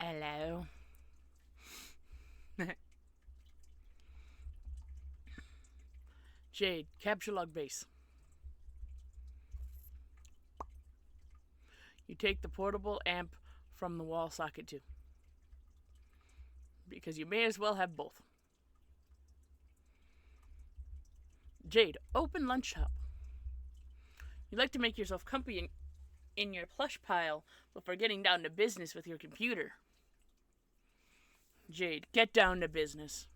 Hello. Jade, capture log base. You take the portable amp from the wall socket too. Because you may as well have both. Jade, open lunch shop. You like to make yourself comfy in your plush pile before getting down to business with your computer. Jade, get down to business.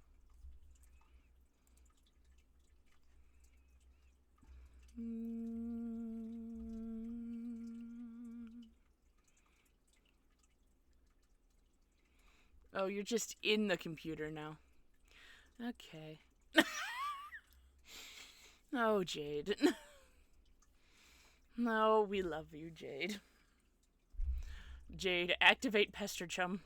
Oh, you're just in the computer now. Okay. Oh, Jade. No, we love you, Jade. Jade, activate Pester Chum.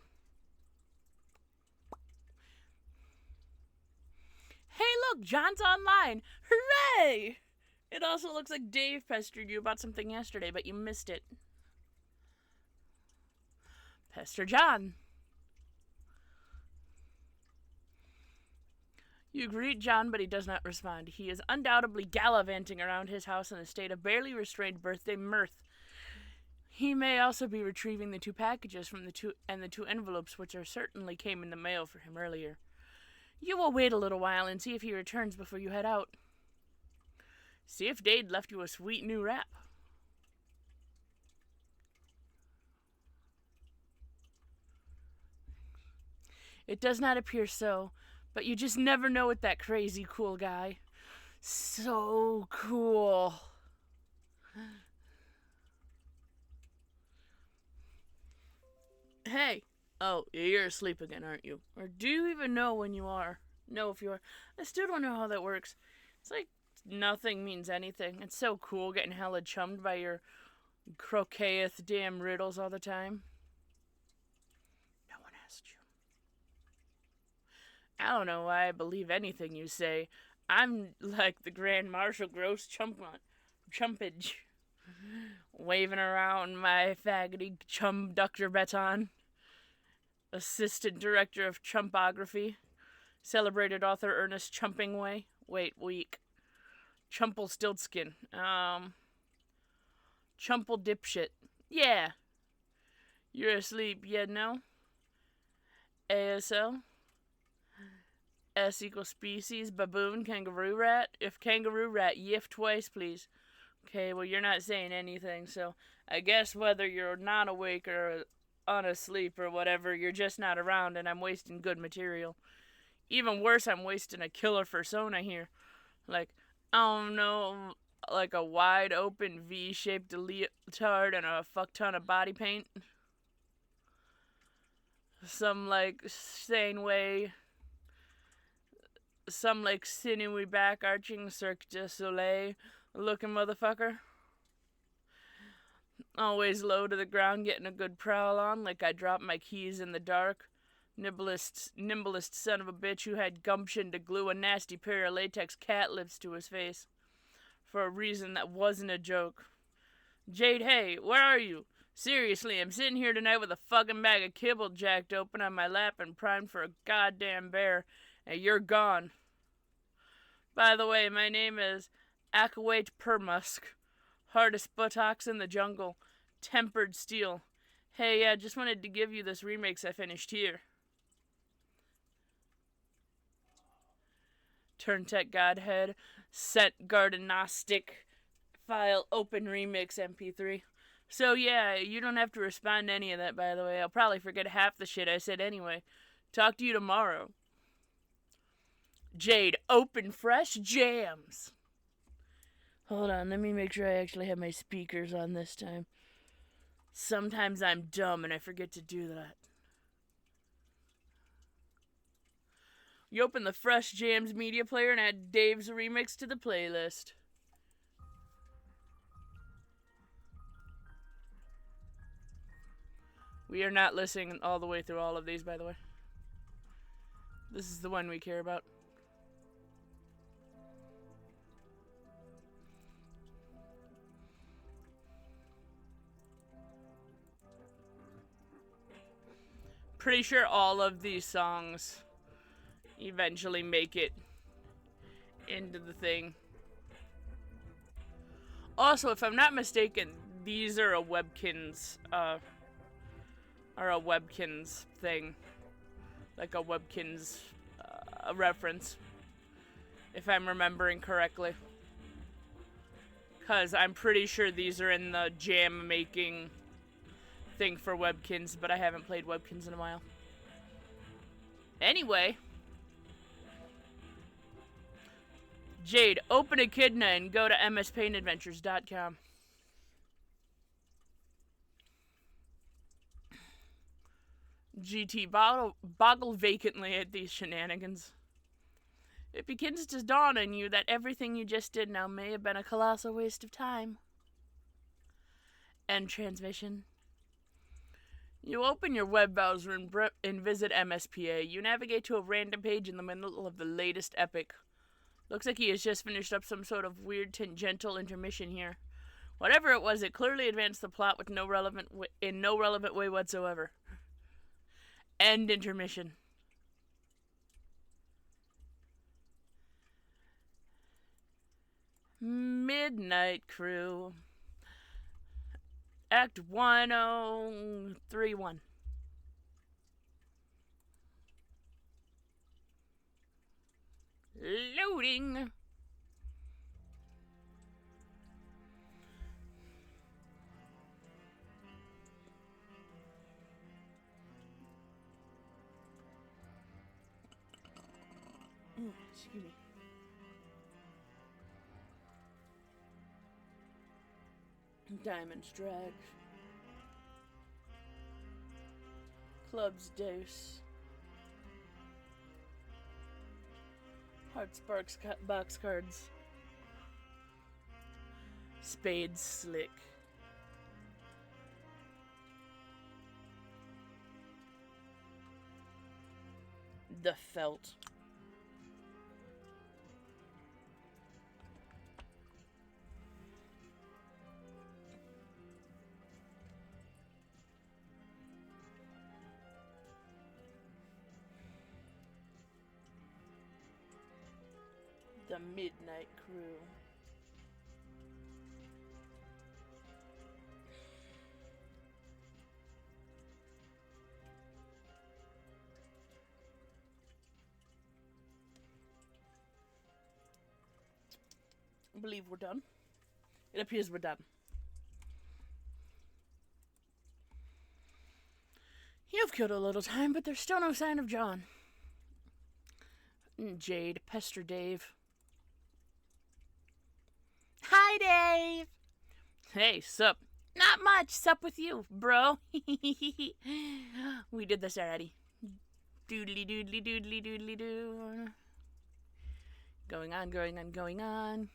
Hey, look, John's online. Hooray! It also looks like Dave pestered you about something yesterday, but you missed it. Pester John. You greet John, but he does not respond. He is undoubtedly gallivanting around his house in a state of barely restrained birthday mirth. He may also be retrieving the two packages from the two envelopes which certainly came in the mail for him earlier. You will wait a little while and see if he returns before you head out. See if Dade left you a sweet new wrap. It does not appear so, but you just never know with that crazy cool guy. So cool. Hey. Oh, you're asleep again, aren't you? Or do you even know when you are? Know if you are? I still don't know how that works. It's like nothing means anything. It's so cool getting hella chummed by your croqueteth damn riddles all the time. No one asked you. I don't know why I believe anything you say. I'm like the Grand Marshal Gross Chumpage. Waving around my faggoty chum Dr. Beton. Assistant Director of Chumpography. Celebrated author Ernest Chumpingway. Wait, weak. Chumple Stiltskin. Chumple Dipshit. Yeah. You're asleep, yeah, no? ASL. S equals species, baboon, kangaroo rat. If kangaroo rat, yiff twice, please. Okay, well, you're not saying anything, so I guess whether you're not awake or unasleep or whatever, you're just not around and I'm wasting good material. Even worse, I'm wasting a killer persona here. Like, I don't know, like a wide open V-shaped leotard and a fuck ton of body paint. Some like Steinway, some like sinewy back arching Cirque du Soleil looking motherfucker. Always low to the ground, getting a good prowl on, like I dropped my keys in the dark. Nimblest son of a bitch who had gumption to glue a nasty pair of latex cat lips to his face. For a reason that wasn't a joke. Jade, hey, where are you? Seriously, I'm sitting here tonight with a fucking bag of kibble jacked open on my lap and primed for a goddamn bear, and you're gone. By the way, my name is Akawait Permusk. Hardest buttocks in the jungle. Tempered steel. Hey, yeah, just wanted to give you this remix I finished here. Turntech Godhead. Set Gardenostic. File open remix MP3. So yeah, you don't have to respond to any of that, by the way. I'll probably forget half the shit I said anyway. Talk to you tomorrow. Jade, open fresh jams. Hold on, let me make sure I actually have my speakers on this time. Sometimes I'm dumb and I forget to do that. You open the Fresh Jams media player and add Dave's remix to the playlist. We are not listening all the way through all of these, by the way. This is the one we care about. pretty sure all of these songs eventually make it into the thing. Also, if I'm not mistaken, these are a Webkinz, thing. Like a Webkinz, reference. If I'm remembering correctly. Because I'm pretty sure these are in the jam making thing for Webkinz, but I haven't played Webkinz in a while. Anyway. Jade, open Echidna and go to mspainadventures.com. GT boggle vacantly at these shenanigans. It begins to dawn on you that everything you just did now may have been a colossal waste of time. End transmission. You open your web browser and visit MSPA. You navigate to a random page in the middle of the latest epic. Looks like he has just finished up some sort of weird tangential intermission here. Whatever it was, it clearly advanced the plot with no relevant way whatsoever. End intermission. Midnight Crew. Act 1031. Loading. Excuse me. Diamonds drag. Clubs deuce. Heart sparks box cards. Spades slick. The felt. The Midnight Crew. I believe we're done. It appears we're done. You've killed a little time, but there's still no sign of John. Jade, pester Dave. Hi, Dave. Hey, sup? Not much. Sup with you, bro? We did this already. Doodly doodly doodly doodly doo. Going on.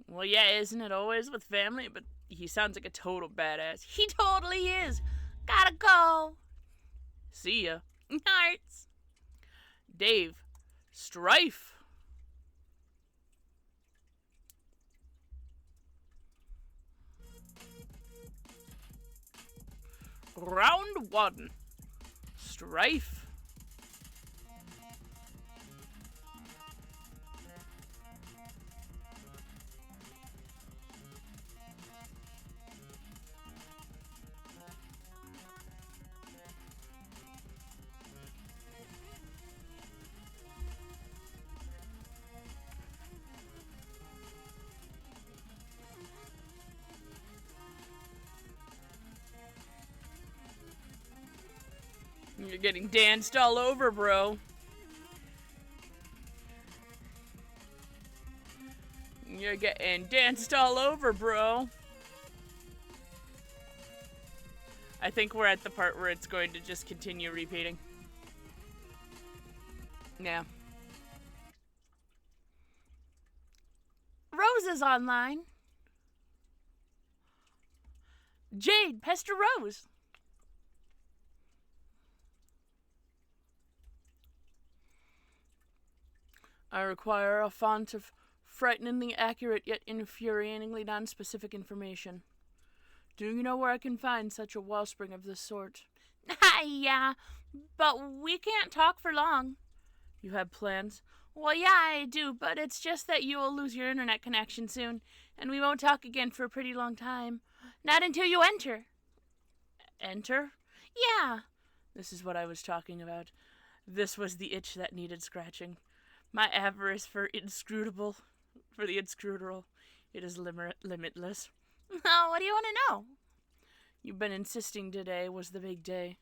Well, yeah, isn't it always with family? But he sounds like a total badass. He totally is. Gotta go. See ya. Hearts. Dave. Strife. Round 1. Strife. You're getting danced all over, bro. You're getting danced all over, bro. I think we're at the part where it's going to just continue repeating. Yeah. Rose is online. Jade, pester Rose. I require a font of frighteningly accurate yet infuriatingly non-specific information. Do you know where I can find such a wellspring of this sort? Yeah, But we can't talk for long. You have plans? Well, yeah, I do, but it's just that you will lose your internet connection soon, and we won't talk again for a pretty long time. Not until you enter. Enter? Yeah. This is what I was talking about. This was the itch that needed scratching. My avarice for the inscrutable. It is limitless. Oh, what do you want to know? You've been insisting today was the big day.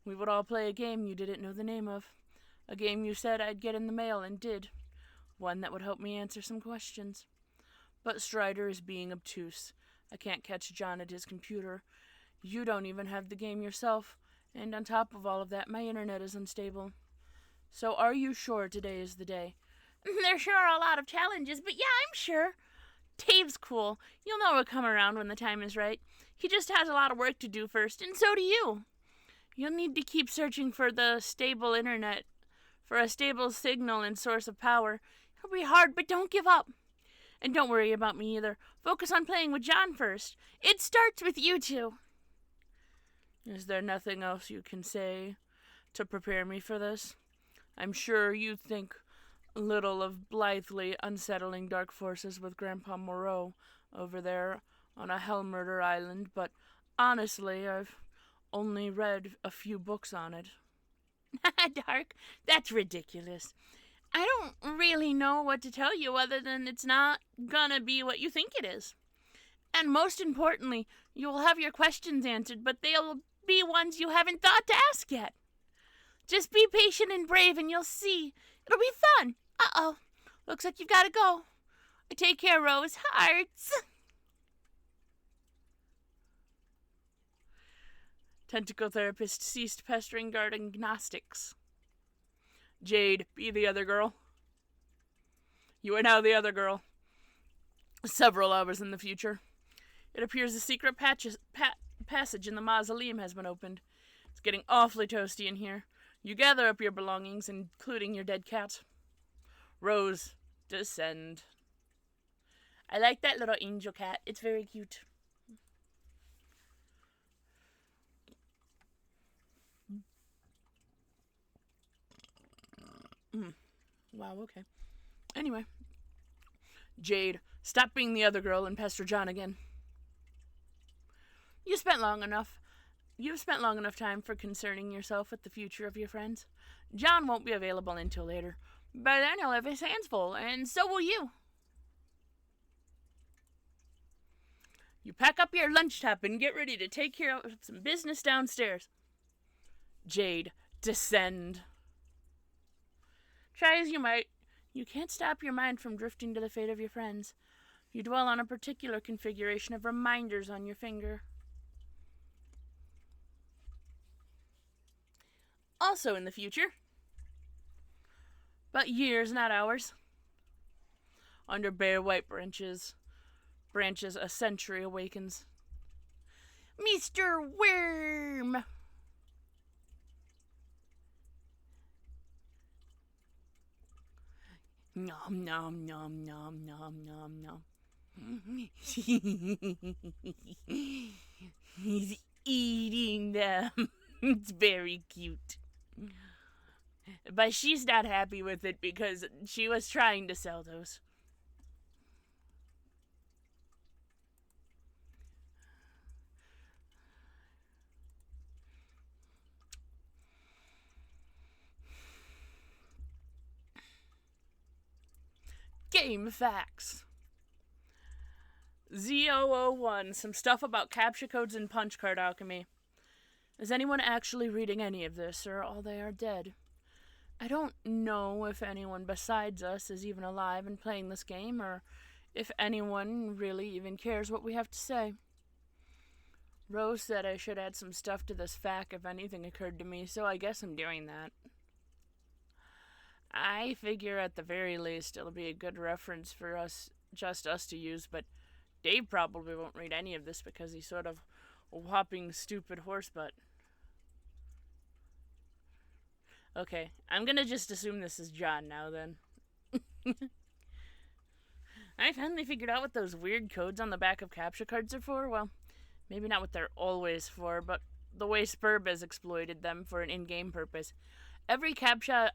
We would all play a game you didn't know the name of. A game you said I'd get in the mail and did. One that would help me answer some questions. But Strider is being obtuse. I can't catch John at his computer. You don't even have the game yourself, and on top of all of that, my internet is unstable. So are you sure today is the day? There sure are a lot of challenges, but yeah, I'm sure. Dave's cool. You'll know he'll come around when the time is right. He just has a lot of work to do first, and so do you. You'll need to keep searching for the stable internet, for a stable signal and source of power. It'll be hard, but don't give up. And don't worry about me either. Focus on playing with John first. It starts with you two. Is there nothing else you can say to prepare me for this? I'm sure you think little of blithely unsettling dark forces with Grandpa Moreau over there on a hell murder island, but honestly, I've only read a few books on it. Dark? That's ridiculous. I don't really know what to tell you other than it's not gonna be what you think it is. And most importantly, you will have your questions answered, but they'll be ones you haven't thought to ask yet. Just be patient and brave and you'll see. It'll be fun. Uh-oh. Looks like you've got to go. Take care, Rose. Hearts. Tentacle therapist ceased pestering guarding gnostics. Jade, be the other girl. You are now the other girl. Several hours in the future. It appears a secret passage in the mausoleum has been opened. It's getting awfully toasty in here. You gather up your belongings, including your dead cat. Rose, descend. I like that little angel cat. It's very cute. Wow, okay. Anyway. Jade, stop being the other girl and pester John again. You've spent long enough time for concerning yourself with the future of your friends. John won't be available until later. By then he'll have his hands full, and so will you. You pack up your lunch tap and get ready to take care of some business downstairs. Jade, descend. Try as you might, you can't stop your mind from drifting to the fate of your friends. You dwell on a particular configuration of reminders on your finger. Also in the future, but years, not hours. Under bare white branches, a century awakens. Mr. Worm! Nom nom nom nom nom nom nom. He's eating them. It's very cute. But she's not happy with it because she was trying to sell those. Game facts. Z001, some stuff about captcha codes and punch card alchemy. Is anyone actually reading any of this, or all they are dead? I don't know if anyone besides us is even alive and playing this game, or if anyone really even cares what we have to say. Rose said I should add some stuff to this FAQ if anything occurred to me, so I guess I'm doing that. I figure at the very least it'll be a good reference for just us to use, but Dave probably won't read any of this because he's sort of a whopping stupid horsebutt. Okay, I'm gonna just assume this is John now then. I finally figured out what those weird codes on the back of captcha cards are for. Well, maybe not what they're always for, but the way Spurb has exploited them for an in-game purpose. Every captured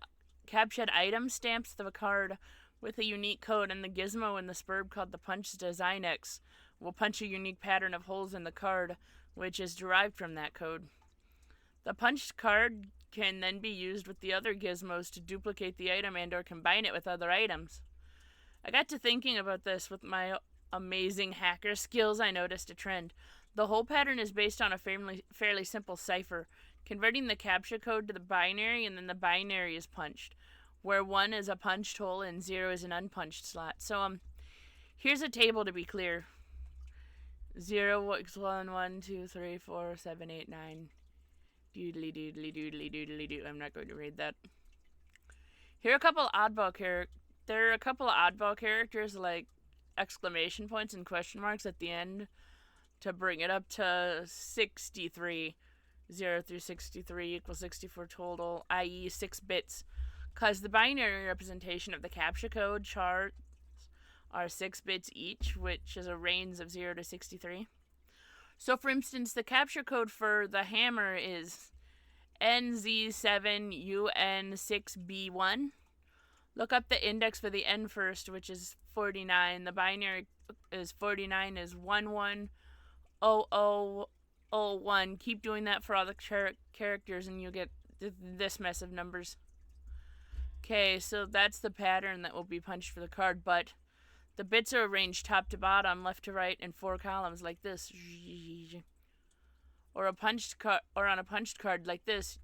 item stamps the card with a unique code, and the gizmo in the Spurb called the Punch Design X will punch a unique pattern of holes in the card, which is derived from that code. The punched card can then be used with the other gizmos to duplicate the item and or combine it with other items. I got to thinking about this with my amazing hacker skills. I noticed a trend. The hole pattern is based on a fairly simple cipher, converting the captcha code to the binary, and then the binary is punched, where 1 is a punched hole and 0 is an unpunched slot. So here's a table to be clear. 0, 1, 1, 2, 3, 4, 7, 8, 9. Doodly doodly doodly doodly doo. I'm not going to read that. Here are a couple oddball characters. There are a couple of oddball characters like exclamation points and question marks at the end to bring it up to 63. 0 through 63 equals 64 total, i.e. 6 bits. Because the binary representation of the captcha code charts are 6 bits each, which is a range of 0 to 63. So, for instance, the captcha code for the hammer is NZ7UN6B1. Look up the index for the N first, which is 49. The binary is 49 is 110001. Keep doing that for all the characters and you'll get this mess of numbers. Okay, so that's the pattern that will be punched for the card, but the bits are arranged top to bottom, left to right, in 4 columns like this. Or on a punched card like this.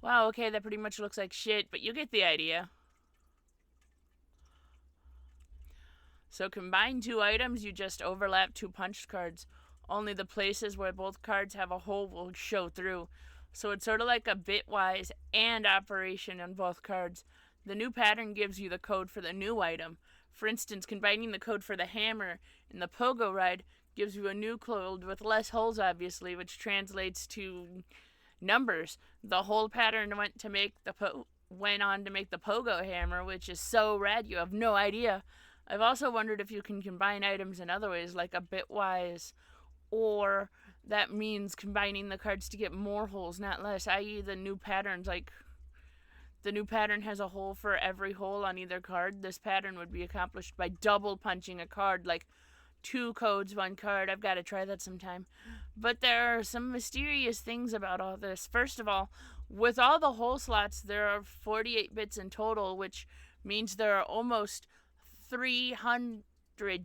Wow, okay, that pretty much looks like shit, but you get the idea. So combine 2 items, you just overlap 2 punched cards. Only the places where both cards have a hole will show through. So it's sort of like a bitwise and operation on both cards. The new pattern gives you the code for the new item. For instance, combining the code for the hammer and the pogo ride gives you a new code with less holes, obviously, which translates to numbers. The whole pattern went on to make the pogo hammer, which is so rad you have no idea. I've also wondered if you can combine items in other ways, like a bitwise, or that means combining the cards to get more holes, not less, i.e. the new patterns, like the new pattern has a hole for every hole on either card. This pattern would be accomplished by double punching a card, like 2 codes, 1 card. I've got to try that sometime. But there are some mysterious things about all this. First of all, with all the hole slots, there are 48 bits in total, which means there are almost 300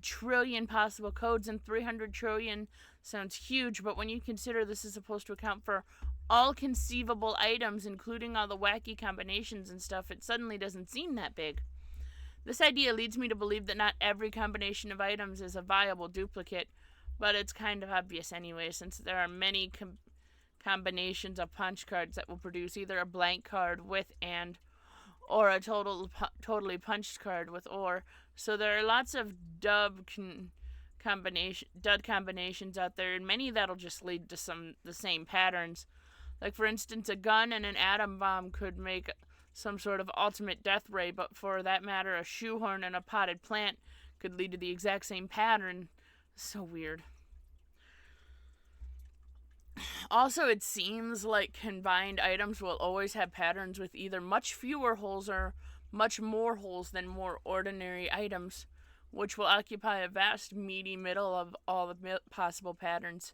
trillion possible codes, and 300 trillion sounds huge, but when you consider this is supposed to account for all conceivable items, including all the wacky combinations and stuff, it suddenly doesn't seem that big. This idea leads me to believe that not every combination of items is a viable duplicate, but it's kind of obvious anyway, since there are many combinations of punch cards that will produce either a blank card with and, or a totally punched card with or. So there are lots of dud combinations out there, and many that'll just lead to the same patterns. Like, for instance, a gun and an atom bomb could make some sort of ultimate death ray, but for that matter, a shoehorn and a potted plant could lead to the exact same pattern. So weird. Also, it seems like combined items will always have patterns with either much fewer holes or much more holes than more ordinary items, which will occupy a vast meaty middle of all the possible patterns.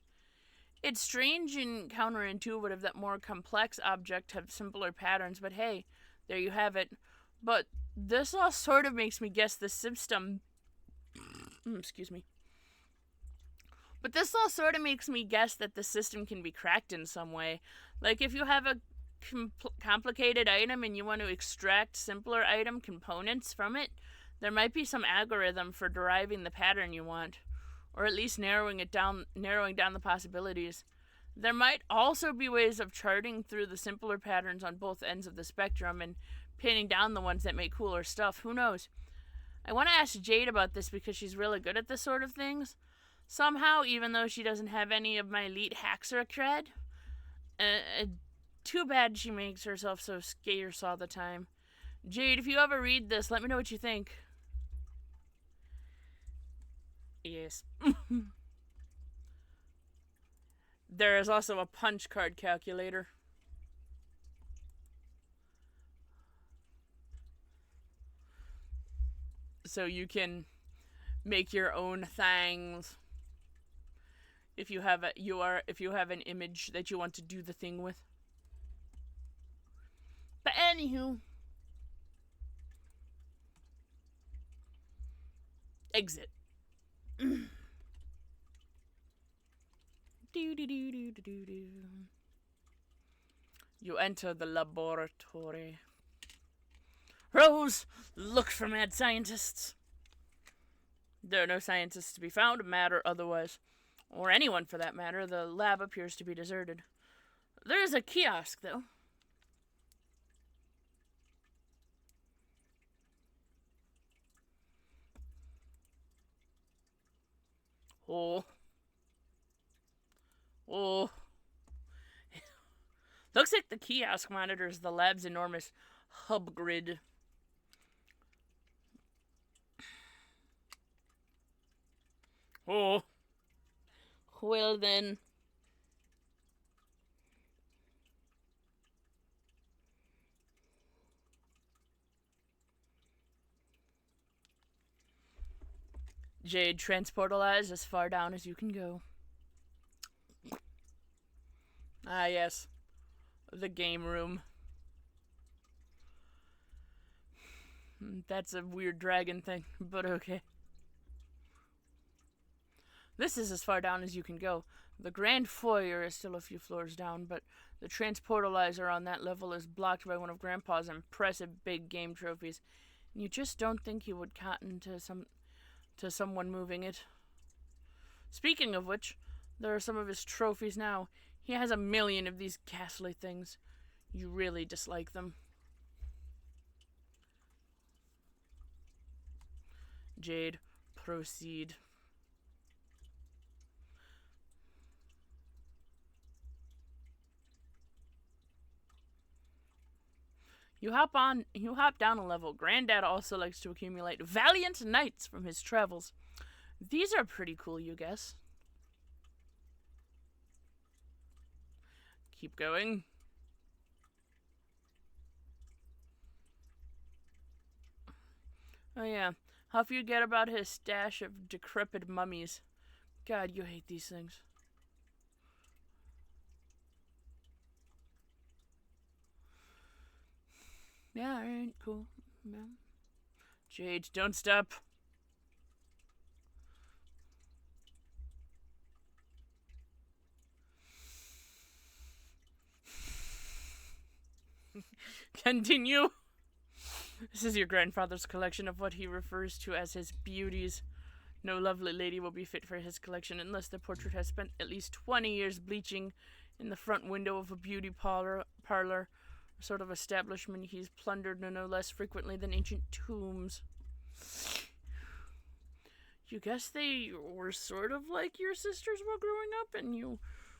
It's strange and counterintuitive that more complex objects have simpler patterns, but hey, there you have it. But this all sort of makes me guess the system. Excuse me. But this all sort of makes me guess that the system can be cracked in some way. Like, if you have a complicated item and you want to extract simpler item components from it, there might be some algorithm for deriving the pattern you want, or at least narrowing down the possibilities. There might also be ways of charting through the simpler patterns on both ends of the spectrum and pinning down the ones that make cooler stuff. Who knows? I want to ask Jade about this because she's really good at this sort of things. Somehow, even though she doesn't have any of my elite hacker cred. Too bad she makes herself so scarce all the time. Jade, if you ever read this, let me know what you think. Yes. There is also a punch card calculator. So you can make your own things if you have an image that you want to do the thing with. But anywho, exit. Do do do do do do do. You enter the laboratory. Rose, look for mad scientists. There are no scientists to be found, matter otherwise, or anyone for that matter. The lab appears to be deserted. There is a kiosk, though. Oh. Oh. Looks like the kiosk monitors the lab's enormous hub grid. Oh. Well then. Jade, transportalize as far down as you can go. Ah, yes. The game room. That's a weird dragon thing, but okay. This is as far down as you can go. The grand foyer is still a few floors down, but the transportalizer on that level is blocked by one of Grandpa's impressive big game trophies. And you just don't think he would cotton to someone moving it. Speaking of which, there are some of his trophies now. He has 1 million of these ghastly things. You really dislike them. Jade, proceed. You hop down a level. Granddad also likes to accumulate valiant knights from his travels. These are pretty cool, you guess. Keep going. Oh yeah, how do you get about his stash of decrepit mummies? God, you hate these things. Yeah, alright, cool. Yeah. Jade, don't stop. Continue. This is your grandfather's collection of what he refers to as his beauties. No lovely lady will be fit for his collection unless the portrait has spent at least 20 years bleaching in the front window of a beauty parlor, a sort of establishment he's plundered no less frequently than ancient tombs. You guess they were sort of like your sisters while growing up, and you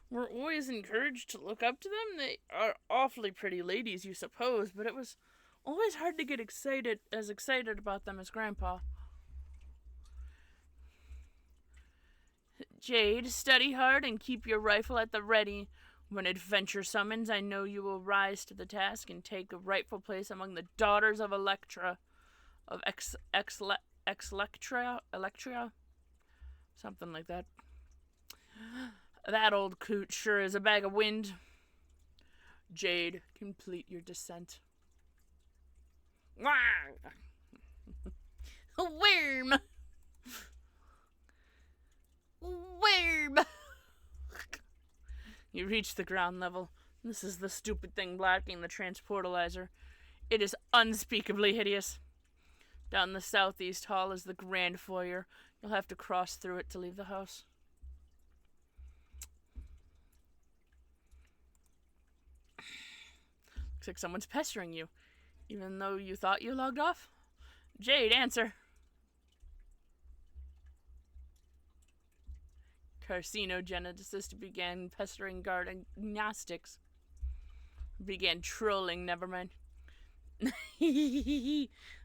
were always encouraged to look up to them? They are awfully pretty ladies, you suppose, but it was always hard to get excited about them as Grandpa. Jade, study hard and keep your rifle at the ready. When adventure summons, I know you will rise to the task and take a rightful place among the daughters of Electra. Of Electria? Something like that. That old coot sure is a bag of wind. Jade, complete your descent. A worm! Worm! You reach the ground level. This is the stupid thing blocking the transportalizer. It is unspeakably hideous. Down the southeast hall is the grand foyer. You'll have to cross through it to leave the house. Looks like someone's pestering you, even though you thought you logged off. Jade, answer. Carcinogeneticist began pestering guard agnostics. Began trolling, never mind.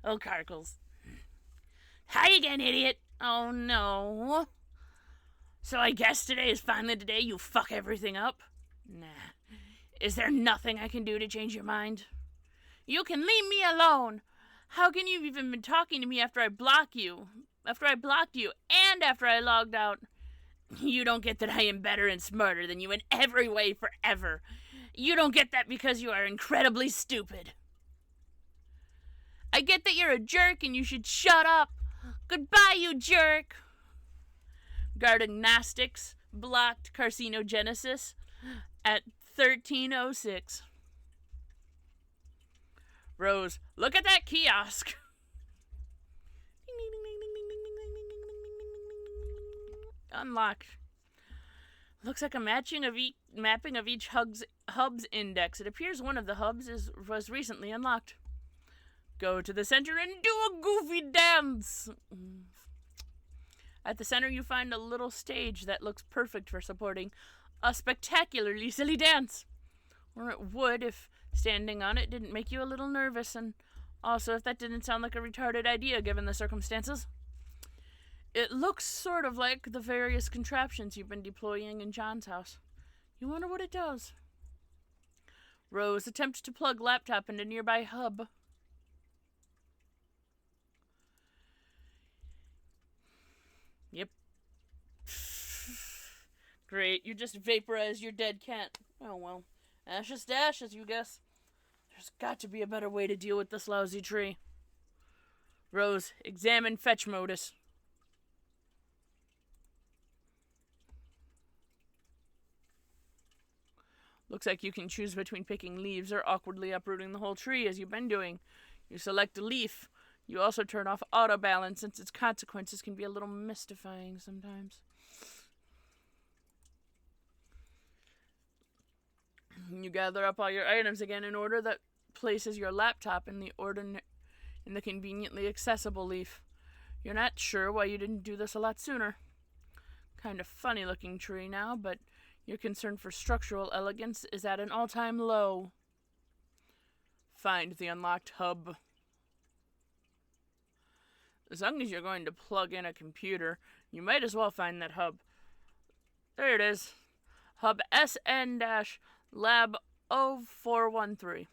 Oh, Carkles. Hi again, idiot. Oh, no. So I guess today is finally the day you fuck everything up? Nah. Is there nothing I can do to change your mind? You can leave me alone! How can you have even been talking to me after I blocked you? After I blocked you and after I logged out? You don't get that I am better and smarter than you in every way forever. You don't get that because you are incredibly stupid. I get that you're a jerk and you should shut up. Goodbye, you jerk. Guarding Gnostics blocked carcinogenesis at 1306. Rose, look at that kiosk. Unlocked. Looks like a mapping of each hub's index. It appears one of the hubs was recently unlocked. Go to the center and do a goofy dance. At the center, you find a little stage that looks perfect for supporting a spectacularly silly dance. Or it would if standing on it didn't make you a little nervous, and also if that didn't sound like a retarded idea given the circumstances. It looks sort of like the various contraptions you've been deploying in John's house. You wonder what it does. Rose attempts to plug laptop into nearby hub. Yep. Great, you just vaporized your dead cat. Oh well. Ashes to ashes, you guess. There's got to be a better way to deal with this lousy tree. Rose, examine fetch modus. Looks like you can choose between picking leaves or awkwardly uprooting the whole tree as you've been doing. You select a leaf. You also turn off auto balance since its consequences can be a little mystifying sometimes. You gather up all your items again in order that places your laptop in the conveniently accessible leaf. You're not sure why you didn't do this a lot sooner. Kind of funny looking tree now, but your concern for structural elegance is at an all-time low. Find the unlocked hub. As long as you're going to plug in a computer, you might as well find that hub. There it is. Hub SN-Lab 0413.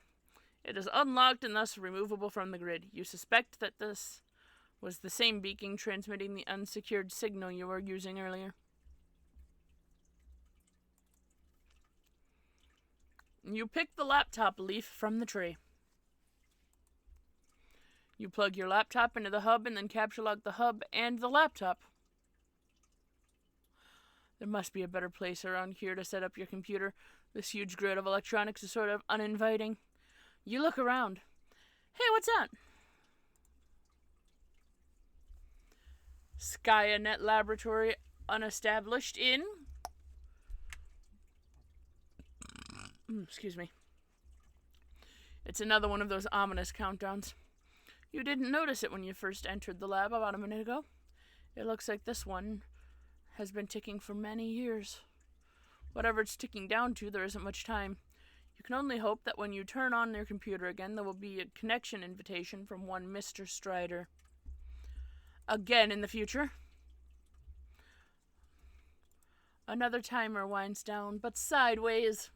It is unlocked and thus removable from the grid. You suspect that this was the same beacon transmitting the unsecured signal you were using earlier. You pick the laptop leaf from the tree. You plug your laptop into the hub and then capture log the hub and the laptop. There must be a better place around here to set up your computer. This huge grid of electronics is sort of uninviting. You look around. Hey, what's that? Skynet Laboratory unestablished in... Excuse me. It's another one of those ominous countdowns. You didn't notice it when you first entered the lab about a minute ago. It looks like this one has been ticking for many years. Whatever it's ticking down to, there isn't much time. You can only hope that when you turn on your computer again, there will be a connection invitation from one Mr. Strider. Again in the future. Another timer winds down, but sideways.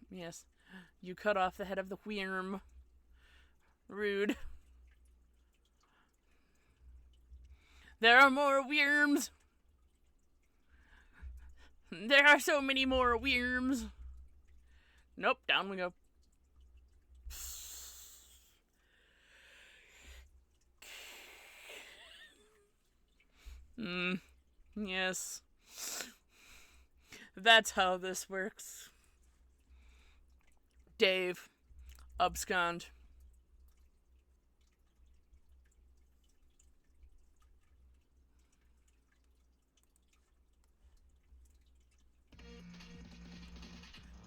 Yes. You cut off the head of the worm. Rude. There are more worms. There are so many more worms. Nope, down we go. Yes. That's how this works. Dave. Abscond.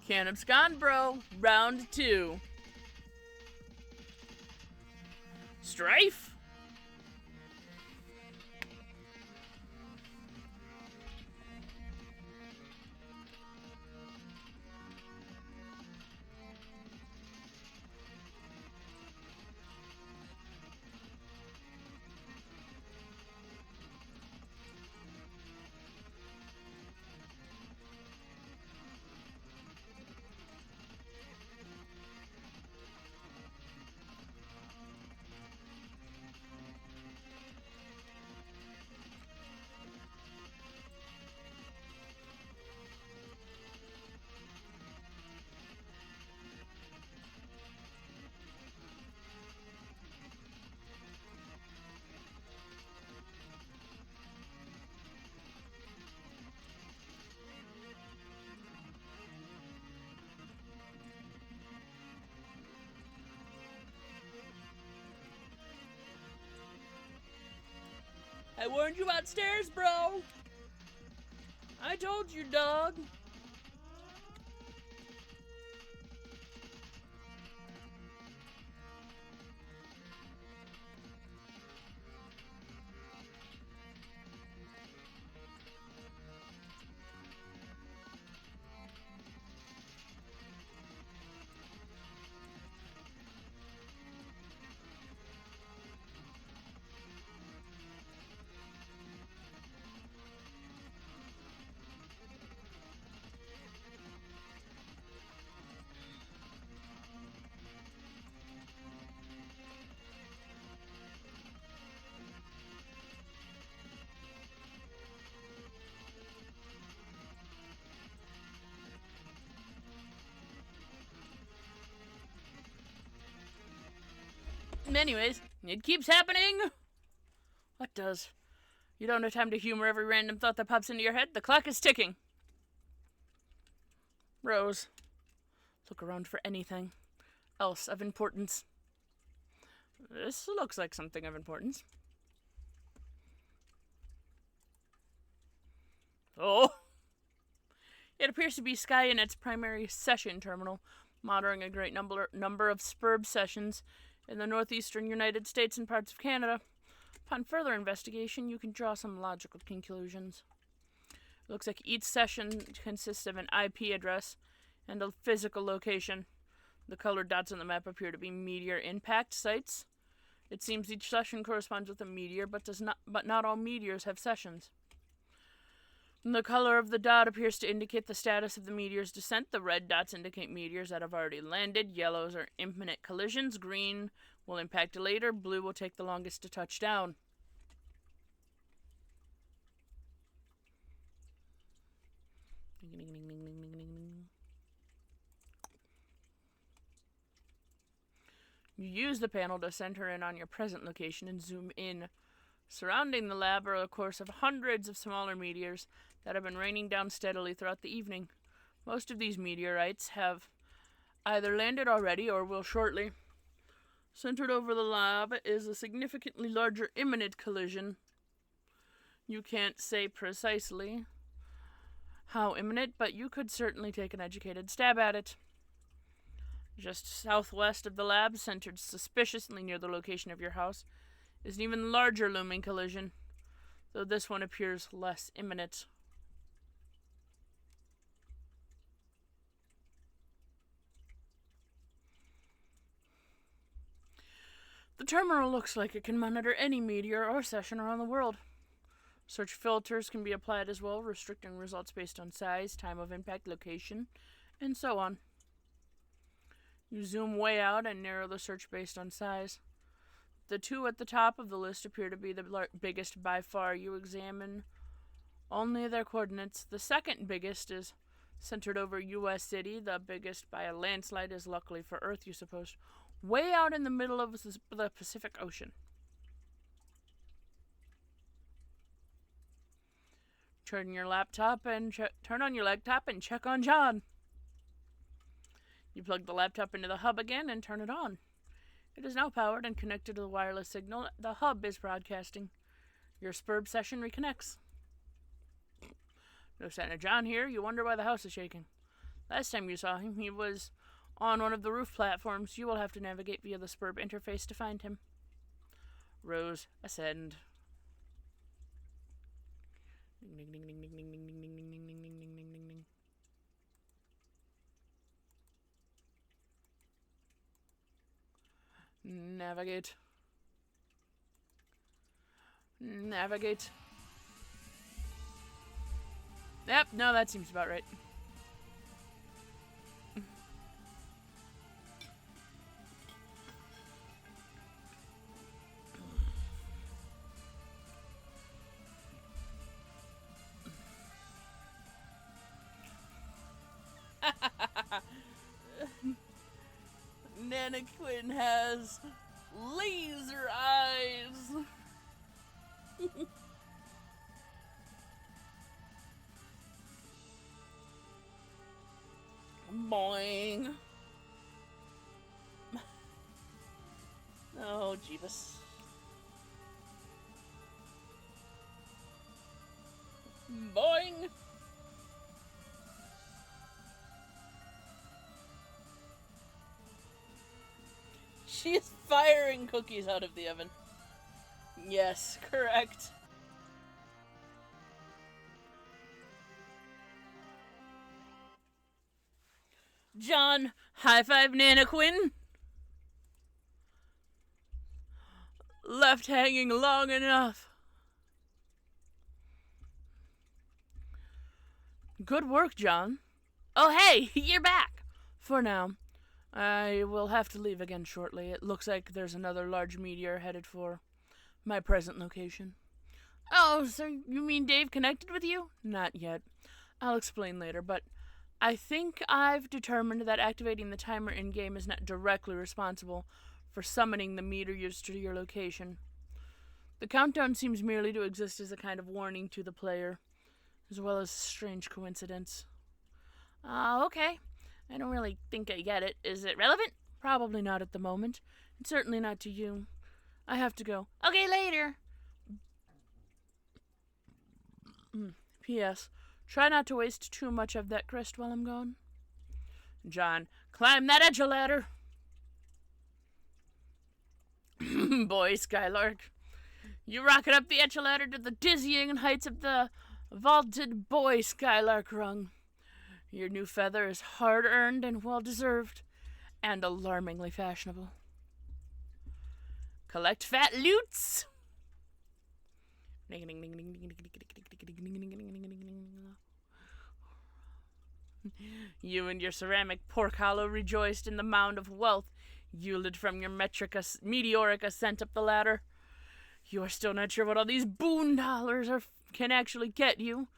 Can't abscond, bro. Round 2. Strife? I warned you about stairs, bro. I told you, dog. Anyways, it keeps happening. What does? You don't have time to humor every random thought that pops into your head. The clock is ticking. Rose, look around for anything else of importance. This looks like something of importance. Oh! It appears to be Skynet's primary session terminal, monitoring a great number of SPURB sessions in the northeastern United States and parts of Canada. Upon further investigation, you can draw some logical conclusions. It looks like each session consists of an IP address and a physical location. The colored dots on the map appear to be meteor impact sites. It seems each session corresponds with a meteor, but not all meteors have sessions. The color of the dot appears to indicate the status of the meteor's descent. The red dots indicate meteors that have already landed. Yellows are imminent collisions. Green will impact later. Blue will take the longest to touch down. You use the panel to center in on your present location and zoom in. Surrounding the lab are a course of hundreds of smaller meteors that have been raining down steadily throughout the evening. Most of these meteorites have either landed already or will shortly. Centered over the lab is a significantly larger imminent collision. You can't say precisely how imminent, but you could certainly take an educated stab at it. Just southwest of the lab, centered suspiciously near the location of your house, is an even larger looming collision, though this one appears less imminent. The terminal looks like it can monitor any meteor or session around the world. Search filters can be applied as well, restricting results based on size, time of impact, location, and so on. You zoom way out and narrow the search based on size. The two at the top of the list appear to be the biggest by far. You examine only their coordinates. The second biggest is centered over U.S. City. The biggest by a landslide is, luckily for Earth, you suppose, way out in the middle of the Pacific Ocean. Turn on your laptop and check on John. You plug the laptop into the hub again and turn it on. It is now powered and connected to the wireless signal. The hub is broadcasting. Your SPURB session reconnects. No sign of John here. You wonder why the house is shaking. Last time you saw him, he was on one of the roof platforms. You will have to navigate via the SPURB interface to find him. Rose, ascend. Ding, ding, ding, ding, ding, ding, ding, ding, ding, ding, ding, ding, ding, ding, ding. Navigate. Navigate. Yep, no, that seems about right. Nana Quinn has laser eyes. Boing. Oh, Jeebus. She's firing cookies out of the oven. Yes, correct. John, high five Nana Quinn. Left hanging long enough. Good work, John. Oh, hey, you're back. For now. I will have to leave again shortly. It looks like there's another large meteor headed for my present location. Oh, so you mean Dave connected with you? Not yet. I'll explain later, but I think I've determined that activating the timer in-game is not directly responsible for summoning the meteors to your location. The countdown seems merely to exist as a kind of warning to the player, as well as a strange coincidence. Okay. I don't really think I get it. Is it relevant? Probably not at the moment. And certainly not to you. I have to go. Okay, later. P.S. Try not to waste too much of that grist while I'm gone. John, climb that edge ladder. Boy, Skylark. You rocket up the edge ladder to the dizzying heights of the vaulted Boy Skylark rung. Your new feather is hard-earned and well-deserved, and alarmingly fashionable. Collect fat loots! You and your ceramic pork hollow rejoiced in the mound of wealth yielded from your meteoric ascent up the ladder. You are still not sure what all these boon dollars can actually get you,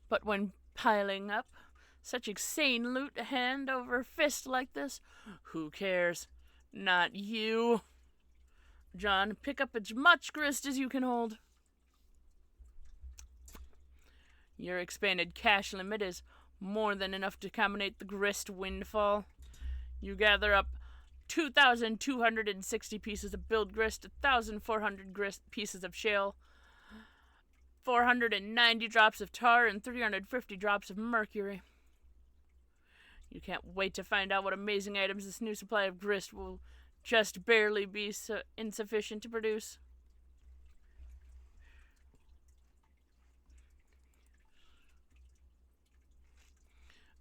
but when piling up such insane loot hand over fist like this, who cares? Not you. John, pick up as much grist as you can hold. Your expanded cash limit is more than enough to accommodate the grist windfall. You gather up 2,260 pieces of build grist, 1,400 pieces of shale, 490 drops of tar, and 350 drops of mercury. You can't wait to find out what amazing items this new supply of grist will just barely be insufficient to produce.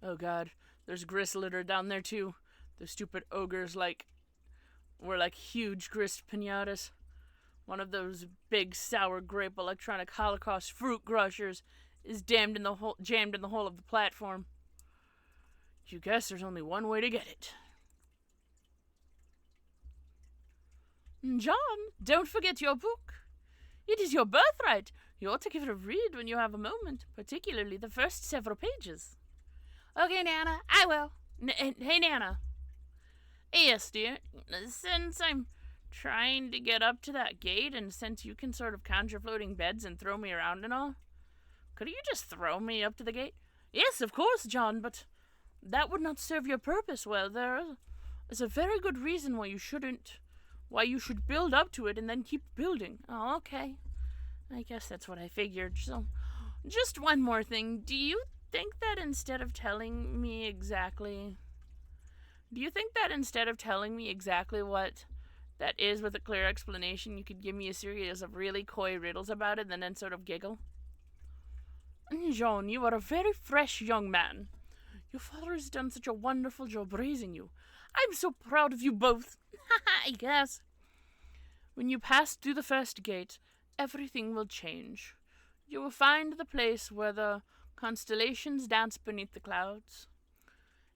Oh god, there's grist litter down there too. The stupid ogres were like huge grist pinatas. One of those big sour grape electronic Holocaust fruit crushers is jammed in the hole of the platform. You guess there's only one way to get it. John, don't forget your book. It is your birthright. You ought to give it a read when you have a moment, particularly the first several pages. Okay, Nana, I will. Hey, Nana. Yes, dear. Since I'm trying to get up to that gate, and since you can sort of conjure floating beds and throw me around and all, could you just throw me up to the gate? Yes, of course, John, but that would not serve your purpose well. There is a very good reason why you should build up to it and then keep building. Oh, okay. I guess that's what I figured. So, just one more thing. Do you think that instead of telling me exactly what that is with a clear explanation, you could give me a series of really coy riddles about it and then sort of giggle? John, you are a very fresh young man. Your father has done such a wonderful job raising you. I'm so proud of you both. I guess. When you pass through the first gate, everything will change. You will find the place where the constellations dance beneath the clouds.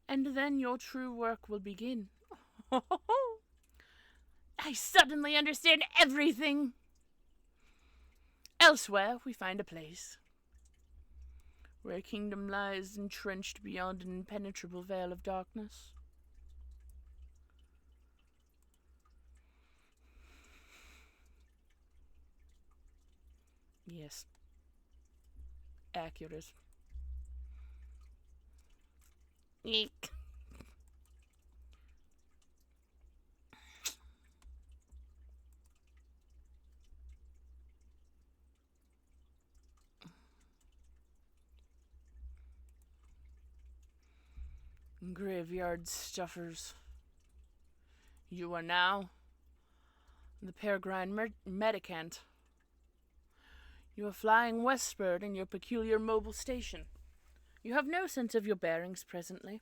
And then your true work will begin. I suddenly understand everything. Elsewhere, we find a place where a kingdom lies entrenched beyond an impenetrable veil of darkness. Yes. Accurate. Eek. Graveyard stuffers. You are now The peregrine medicant. You are flying westward in your peculiar mobile station. You have no sense of your bearings presently.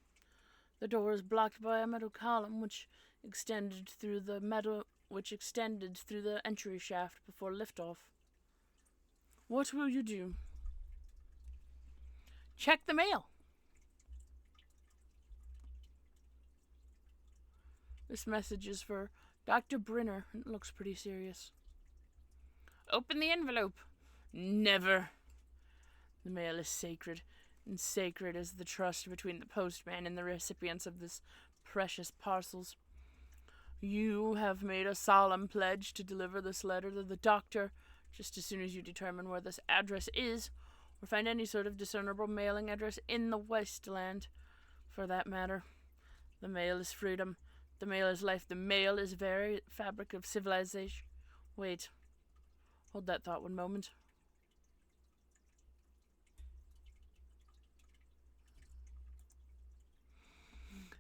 The door is blocked by a metal column which extended through the entry shaft before liftoff. What will you do? Check the mail. This message is for Dr. Brenner. It looks pretty serious. Open the envelope. Never. The mail is sacred, and sacred is the trust between the postman and the recipients of this precious parcels. You have made a solemn pledge to deliver this letter to the doctor just as soon as you determine where this address is, or find any sort of discernible mailing address in the Westland. For that matter, the mail is freedom. The mail is life. The mail is very fabric of civilization. Wait. Hold that thought one moment.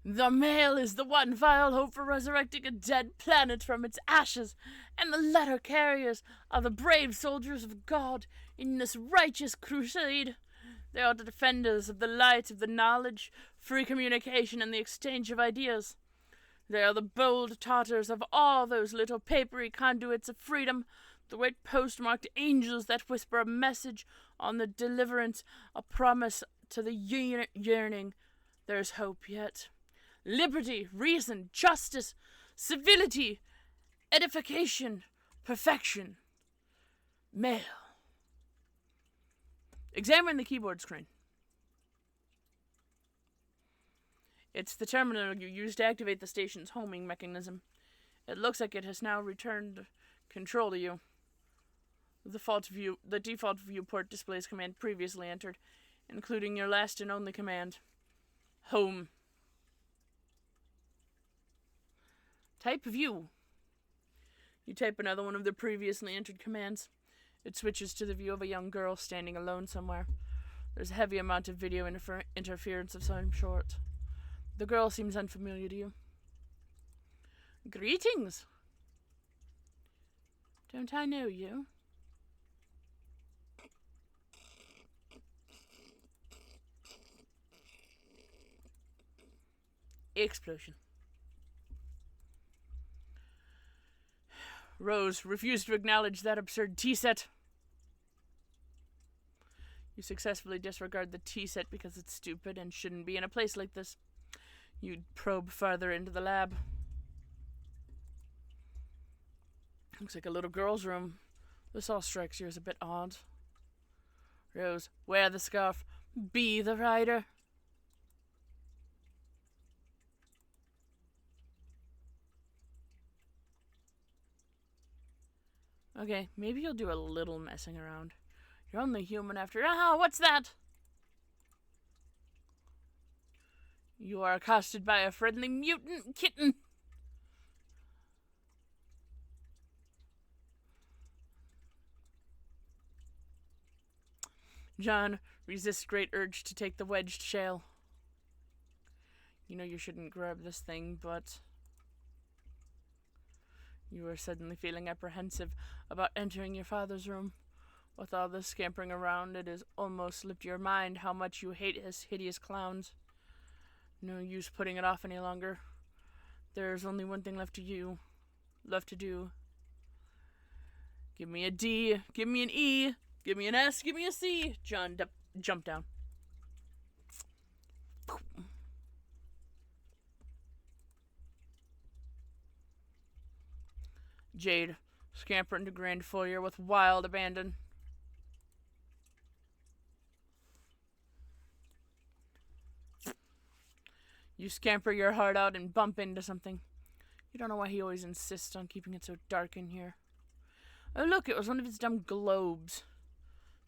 The mail is the one vile hope for resurrecting a dead planet from its ashes, and the letter carriers are the brave soldiers of God in this righteous crusade. They are the defenders of the light, of the knowledge, free communication, and the exchange of ideas. They are the bold Tartars of all those little papery conduits of freedom, the great postmarked angels that whisper a message on the deliverance, a promise to the yearning. There's hope yet. Liberty, reason, justice, civility, edification, perfection. Mail. Examine the keyboard screen. It's the terminal you used to activate the station's homing mechanism. It looks like it has now returned control to you. The default viewport displays command previously entered, including your last and only command. Home. Type view. You type another one of the previously entered commands. It switches to the view of a young girl standing alone somewhere. There's a heavy amount of video interference of some sort. The girl seems unfamiliar to you. Greetings. Don't I know you? Explosion. Rose, refuse to acknowledge that absurd T-set. You successfully disregard the T-set because it's stupid and shouldn't be in a place like this. You'd probe farther into the lab. Looks like a little girl's room. This all strikes you as a bit odd. Rose, wear the scarf. Be the rider. Okay, maybe you'll do a little messing around. You're only human after... Ah, what's that? You are accosted by a friendly mutant kitten. John resists great urge to take the wedged shell. You know you shouldn't grab this thing, but... You are suddenly feeling apprehensive about entering your father's room. With all this scampering around, it has almost slipped your mind how much you hate his hideous clowns. No use putting it off any longer. There's only one thing left to do. Give me a D, give me an E, give me an S, give me a C. John, jump down. Jade, scamper into grand foyer with wild abandon. You scamper your heart out and bump into something. You don't know why he always insists on keeping it so dark in here. Oh look, it was one of his dumb globes.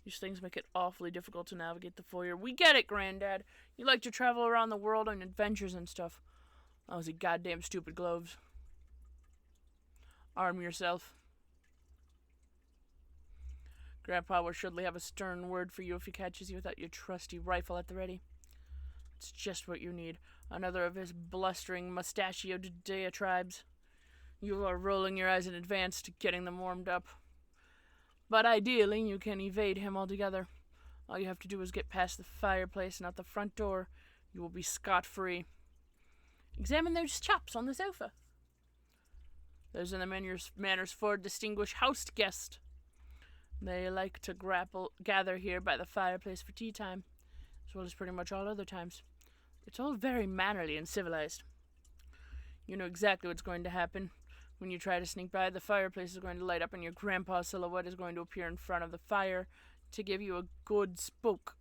These things make it awfully difficult to navigate the foyer. We get it, Granddad. You like to travel around the world on adventures and stuff. Those goddamn stupid globes. Arm yourself. Grandpa will surely have a stern word for you if he catches you without your trusty rifle at the ready. It's just what you need. Another of his blustering, mustachioed diatribes. You are rolling your eyes in advance to getting them warmed up. But ideally, you can evade him altogether. All you have to do is get past the fireplace and out the front door. You will be scot-free. Examine those chops on the sofa. Those are the manners for a distinguished house guest. They like to gather here by the fireplace for tea time, as well as pretty much all other times. It's all very mannerly and civilized. You know exactly what's going to happen. When you try to sneak by, the fireplace is going to light up and your grandpa's silhouette is going to appear in front of the fire to give you a good spook.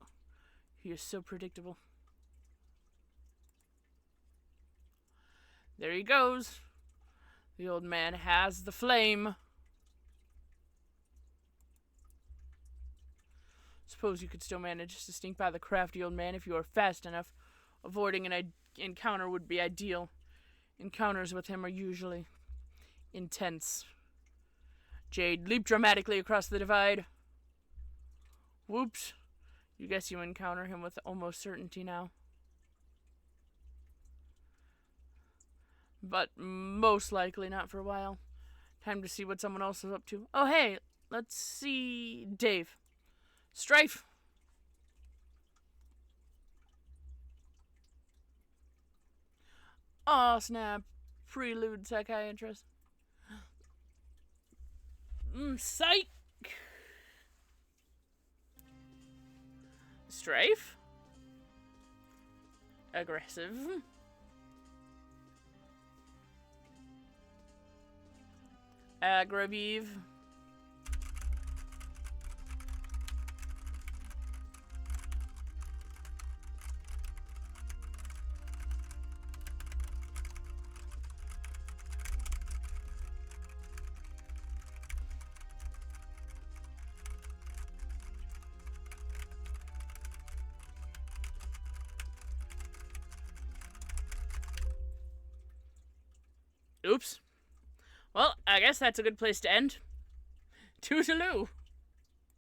He is so predictable. There he goes. The old man has the flame. Suppose you could still manage to sneak by the crafty old man if you are fast enough. Avoiding an encounter would be ideal. Encounters with him are usually intense. Jade leaped dramatically across the divide. Whoops. You guess you encounter him with almost certainty now. But most likely not for a while. Time to see what someone else is up to. Oh, hey, let's see Dave. Strife. Oh, snap. Prelude psychiatrist. Psych. Strife. Aggressive. Aggravive. Oops. Well, I guess that's a good place to end. Toodaloo.